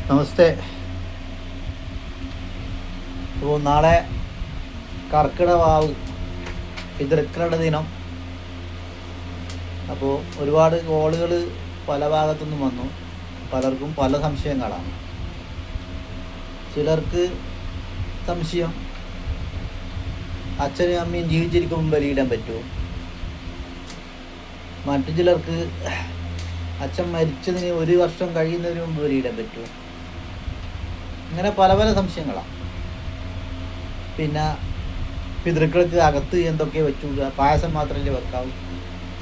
നമസ്തേ. അപ്പോൾ നാളെ കർക്കിടവാവ് പിതൃക്കളുടെ ദിനം. അപ്പോൾ ഒരുപാട് കോളുകൾ പല ഭാഗത്തുനിന്നും വന്നു. പലർക്കും പല സംശയങ്ങളാണ്. ചിലർക്ക് സംശയം അച്ഛനും അമ്മയും ജീവിച്ചിരിക്കുമ്പോൾ ബലിയിടാൻ പറ്റുമോ. മറ്റു ചിലർക്ക് അച്ഛൻ മരിച്ചതിന് 1 വർഷം കഴിയുന്നതിന് മുമ്പ് ബലിയിടാൻ പറ്റുമോ. ഇങ്ങനെ പല പല സംശയങ്ങളാണ്. പിന്നെ പിതൃക്കൾക്ക് അകത്ത് എന്തൊക്കെ വെച്ചു, പായസം മാത്രമല്ലേ വെക്കാവൂ,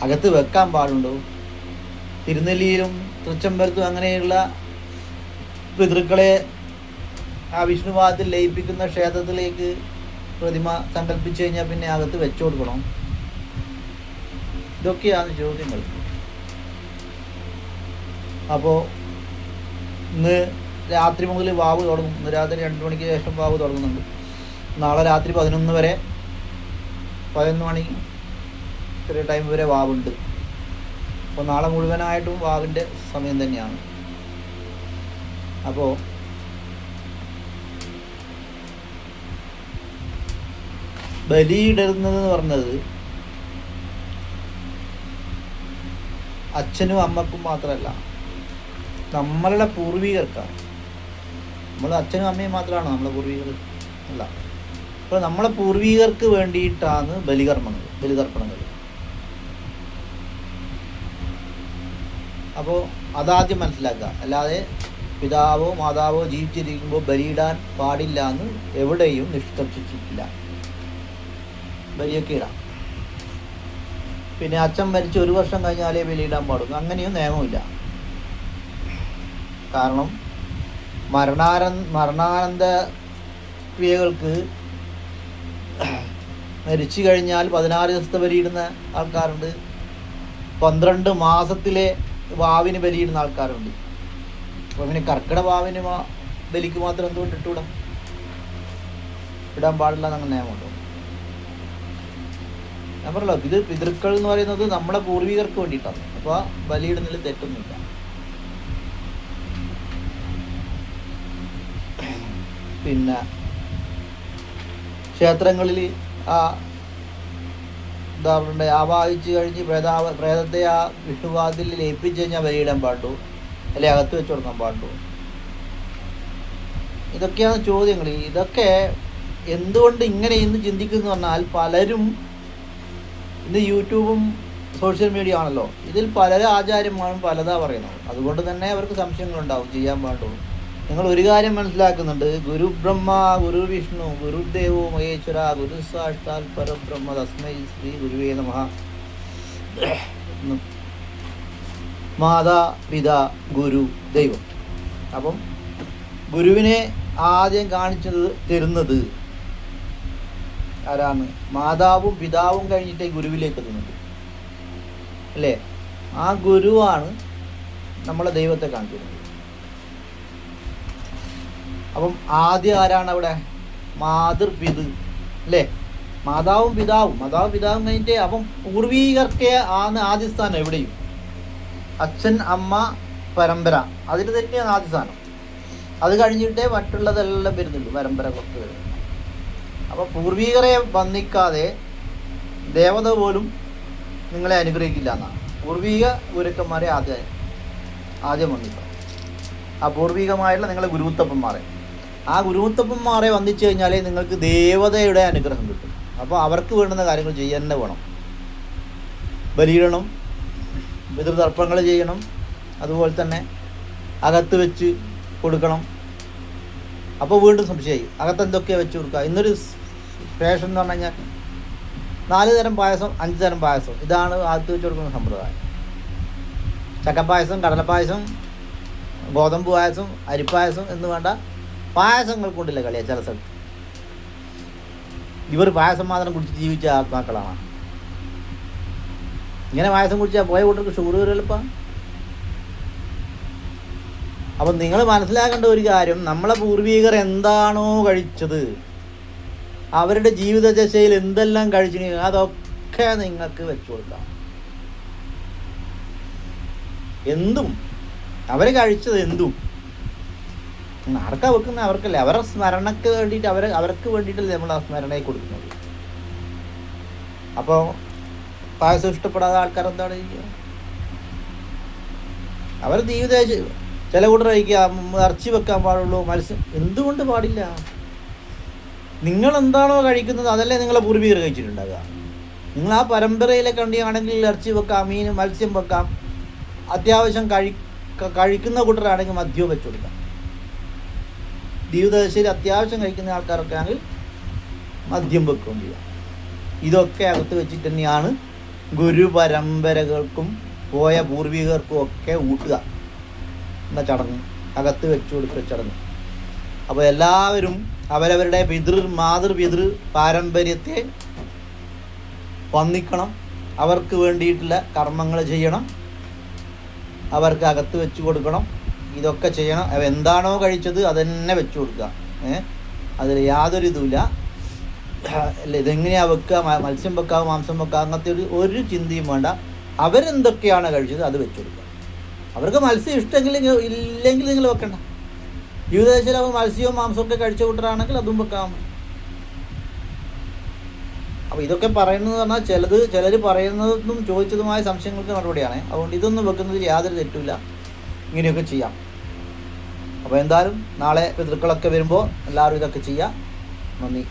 അകത്ത് വെക്കാൻ പാടുണ്ടോ, തിരുനെല്ലിയിലും തൃച്ചംബരത്തും അങ്ങനെയുള്ള പിതൃക്കളെ ആ വിഷ്ണുപാദത്തിൽ ലയിപ്പിക്കുന്ന ക്ഷേത്രത്തിലേക്ക് പ്രതിമ സങ്കല്പിച്ചു കഴിഞ്ഞാൽ പിന്നെ അകത്ത് വെച്ചു കൊടുക്കണം. ഇതൊക്കെയാണ് ചോദ്യങ്ങൾ. അപ്പോൾ ഇന്ന് രാത്രി മുതൽ വാവ് തുടങ്ങും. ഇന്ന് രാത്രി 2 മണിക്ക് ശേഷം വാവ് തുടങ്ങുന്നുണ്ട്. നാളെ രാത്രി 11 വരെ, 11 മണി ചെറിയ ടൈം വരെ വാവുണ്ട്. അപ്പോൾ നാളെ മുഴുവനായിട്ടും വാവിൻ്റെ സമയം തന്നെയാണ്. അപ്പോൾ ബലിയിടുന്നതെന്ന് പറഞ്ഞത് അച്ഛനും അമ്മക്കും മാത്രമല്ല, നമ്മളുടെ പൂർവികർക്കാണ്. നമ്മൾ അച്ഛനും അമ്മയും മാത്രമാണ് നമ്മളെ പൂർവികർ അല്ല. അപ്പോൾ നമ്മളെ പൂർവികർക്ക് വേണ്ടിയിട്ടാണ് ബലിതർപ്പണങ്ങൾ. അപ്പോൾ അതാദ്യം മനസ്സിലാക്കുക. അല്ലാതെ പിതാവോ മാതാവോ ജീവിച്ചിരിക്കുമ്പോൾ ബലിയിടാൻ പാടില്ല എന്ന് എവിടെയും നിഷ്കർഷിച്ചിട്ടില്ല. ബലിയൊക്കെ ഇടാം. പിന്നെ അച്ഛൻ മരിച്ച് 1 വർഷം കഴിഞ്ഞാലേ ബലിയിടാൻ പാടുള്ളൂ, അങ്ങനെയും നിയമമില്ല. കാരണം മരണാനന്ത ക്രിയകൾക്ക് മരിച്ചു കഴിഞ്ഞാൽ 16 ദിവസത്തെ ബലിയിടുന്ന ആൾക്കാരുണ്ട്, 12 മാസത്തിലെ വാവിന് ബലിയിടുന്ന ആൾക്കാരുണ്ട്. അപ്പോൾ പിന്നെ കർക്കിടക വാവിന് ബലിക്ക് മാത്രം എന്തുകൊണ്ട് ഇട്ടുവിടാം? ഇടാൻ പാടില്ല എന്നങ്ങനെ നിയമമുണ്ടോ? ഞാൻ പറഞ്ഞല്ലോ, ഇത് പിതൃക്കൾ എന്ന് പറയുന്നത് നമ്മുടെ പൂർവികർക്ക് വേണ്ടിയിട്ടാണ്. അപ്പോൾ ബലിയിടുന്നതിൽ തെറ്റൊന്നുമില്ല. പിന്നെ ക്ഷേത്രങ്ങളിൽ എന്താ പറയണ്ടേ, ആവാഹിച്ച് കഴിഞ്ഞ് പ്രേതത്തെ ആ വിഷ്ണുപാദത്തിൽ ലയിപ്പിച്ച് കഴിഞ്ഞാൽ ബലിയിടാൻ പാടുള്ളൂ, അല്ലെങ്കിൽ അകത്ത് വെച്ച് കൊടുക്കാൻ പാടുള്ളൂ. ഇതൊക്കെയാണ് ചോദ്യങ്ങൾ. ഇതൊക്കെ എന്തുകൊണ്ട് ഇങ്ങനെ ഇന്ന് ചിന്തിക്കുന്നു പറഞ്ഞാൽ, പലരും ഇന്ന് യൂട്യൂബും സോഷ്യൽ മീഡിയ ആണല്ലോ, ഇതിൽ പല ആചാര്യന്മാരും പലതാ പറയുന്നത്. അതുകൊണ്ട് തന്നെ അവർക്ക് സംശയങ്ങളുണ്ടാവും, ചെയ്യാൻ പാടുള്ളൂ. നിങ്ങൾ ഒരു കാര്യം മനസ്സിലാക്കുന്നുണ്ട്, ഗുരു ബ്രഹ്മ ഗുരു വിഷ്ണു ഗുരുദേവോ മഹേശ്വര ഗുരു സാക്ഷാൽ പരബ്രഹ്മ തസ്മൈ ശ്രീ ഗുരുവേ നമഃ. മാതാ പിതാ ഗുരു ദൈവം. അപ്പം ഗുരുവിനെ ആദ്യം കാണിച്ചത് തരുന്നത് ആരാണ്? മാതാവും പിതാവും കഴിഞ്ഞിട്ടേ ഗുരുവിലേക്ക് എത്തുന്നത് അല്ലേ? ആ ഗുരുവാണ് നമ്മളെ ദൈവത്തെ കാണിക്കുന്നത്. അപ്പം ആദ്യം ആരാണ് അവിടെ? മാതൃപിതൃ അല്ലേ? മാതാവും പിതാവും കഴിഞ്ഞിട്ട്. അപ്പം പൂർവീകർക്കേ ആണ് ആദ്യ സ്ഥാനം എവിടെയും. അച്ഛൻ അമ്മ പരമ്പര അതിന് തന്നെയാണ് ആദ്യ സ്ഥാനം. അത് കഴിഞ്ഞിട്ടേ മറ്റുള്ളതെല്ലാം വരുന്നുള്ളൂ, പരമ്പര കുറച്ച് വരുന്നു. അപ്പോൾ പൂർവീകരെ വന്ദിക്കാതെ ദേവത പോലും നിങ്ങളെ അനുഗ്രഹിക്കില്ല എന്നാണ്. പൂർവീക ഗുരുക്കന്മാരെ ആദ്യം വന്ദിക്കണം. ആ പൂർവീകമായിട്ടുള്ള നിങ്ങളെ ഗുരുത്തപ്പന്മാരെ, ആ ഗുരുത്തപ്പന്മാരെ വന്ദിച്ചു കഴിഞ്ഞാലേ നിങ്ങൾക്ക് ദേവതയുടെ അനുഗ്രഹം കിട്ടും. അപ്പോൾ അവർക്ക് വേണ്ടുന്ന കാര്യങ്ങൾ ചെയ്യാൻ തന്നെ വേണം. ബലിയിടണം, പിതൃതർപ്പണങ്ങൾ ചെയ്യണം, അതുപോലെ തന്നെ അകത്ത് വെച്ച് കൊടുക്കണം. അപ്പോൾ വീണ്ടും സംശയമായി, അകത്ത് എന്തൊക്കെയാണ് വെച്ച് കൊടുക്കുക. ഇന്നൊരു ഫാഷൻ എന്ന് പറഞ്ഞു കഴിഞ്ഞാൽ 4 തരം പായസം, 5 തരം പായസം, ഇതാണ് അകത്ത് വെച്ച് കൊടുക്കുന്ന സമ്പ്രദായം. ചക്കപ്പായസം, കടലപ്പായസം, ഗോതമ്പ് പായസം, അരിപ്പായസം എന്ന് വേണ്ട പായസങ്ങൾ കൊണ്ടില്ല കളിയാ ചില സ്ഥലത്ത്. ഇവർ പായസം മാത്രം കുടിച്ച് ജീവിച്ച ആത്മാക്കളാണ്. ഇങ്ങനെ പായസം കുടിച്ചാൽ പോയ കൂട്ടർക്ക് ഷുഗർ വരുമല്ലപ്പാ. അപ്പം നിങ്ങൾ മനസ്സിലാക്കേണ്ട ഒരു കാര്യം, നമ്മളെ പൂർവികർ എന്താണോ കഴിച്ചത്, അവരുടെ ജീവിത ദശയിൽ എന്തെല്ലാം കഴിച്ചു, അതൊക്കെ നിങ്ങൾക്ക് വെച്ചു കൊടുക്കാം. എന്തും അവർ കഴിച്ചത് എന്തും ആർക്കാ വെക്കുന്നത്? അവർക്കല്ലേ, അവരുടെ സ്മരണക്ക് വേണ്ടിയിട്ട് അവർക്ക് വേണ്ടിയിട്ടല്ലേ നമ്മൾ ആ സ്മരണയെ കൊടുക്കുന്നത്. അപ്പോൾ പായസം ഇഷ്ടപ്പെടാതെ ആൾക്കാർ എന്താണ് ചെയ്യുക? അവർ ജീവിത ചില കൂട്ടർ കഴിക്കുക, ഇറച്ചി വെക്കാൻ പാടുള്ളൂ, മത്സ്യം. എന്തുകൊണ്ട് പാടില്ല? നിങ്ങൾ എന്താണോ കഴിക്കുന്നത് അതല്ലേ നിങ്ങളെ പൂർവികർ കഴിച്ചിട്ടുണ്ടാകുക. നിങ്ങൾ ആ പരമ്പരയിലെ കണ്ടിയാണെങ്കിൽ ഇറച്ചി വെക്കാം, മീൻ മത്സ്യം വെക്കാം. അത്യാവശ്യം കഴിക്കുന്ന കൂട്ടരാണെങ്കിൽ മദ്യവും വെച്ചു കൊടുക്കാം. ജീവിതദശയിൽ അത്യാവശ്യം കഴിക്കുന്ന ആൾക്കാരൊക്കെ ആണെങ്കിൽ മദ്യം വെക്കുകയും ചെയ്യാം. ഇതൊക്കെ അകത്ത് വെച്ചിട്ട് തന്നെയാണ് ഗുരുപരമ്പരകൾക്കും പോയ പൂർവികർക്കും ഒക്കെ ഊട്ടുക എന്ന ചടങ്ങ്, അകത്ത് വെച്ചു കൊടുക്കുക ചടങ്ങ്. അപ്പോൾ എല്ലാവരും അവരവരുടെ മാതൃപിതൃ പാരമ്പര്യത്തെ വന്ദിക്കണം, അവർക്ക് വേണ്ടിയിട്ടുള്ള കർമ്മങ്ങൾ ചെയ്യണം, അവർക്ക് അകത്ത് വെച്ച് കൊടുക്കണം. ഇതൊക്കെ ചെയ്യണം. എന്താണോ കഴിച്ചത് അതന്നെ വെച്ചു കൊടുക്കുക. അതിൽ യാതൊരു ഇതുമില്ല. അല്ല ഇതെങ്ങനെയാണ് വെക്കുക, മത്സ്യം വെക്കുക, മാംസം വെക്കുക, അങ്ങനത്തെ ഒരു ചിന്തയും വേണ്ട. അവരെന്തൊക്കെയാണ് കഴിച്ചത് അത് വെച്ചു കൊടുക്കുക. അവർക്ക് മത്സ്യം ഇഷ്ടമെങ്കിൽ ഇല്ലെങ്കിൽ നിങ്ങൾ വെക്കണ്ട. ജീവിതദശയിൽ അവർ മത്സ്യവും മാംസവും ഒക്കെ കഴിച്ച കൂട്ടരാണെങ്കിൽ അതും വെക്കാം. അപ്പോൾ ഇതൊക്കെ പറയുന്നത് പറഞ്ഞാൽ ചിലർ പറയുന്നതും ചോദിച്ചതുമായ സംശയങ്ങൾക്ക് മറുപടിയാണ്. അതുകൊണ്ട് ഇതൊന്നും വെക്കുന്നതിൽ യാതൊരു തെറ്റുമില്ല, ഇങ്ങനെയൊക്കെ ചെയ്യാം. അപ്പോൾ എന്തായാലും നാളെ പിതൃക്കളൊക്കെ വരുമ്പോൾ എല്ലാവരും ഇതൊക്കെ ചെയ്യാം. നന്ദി.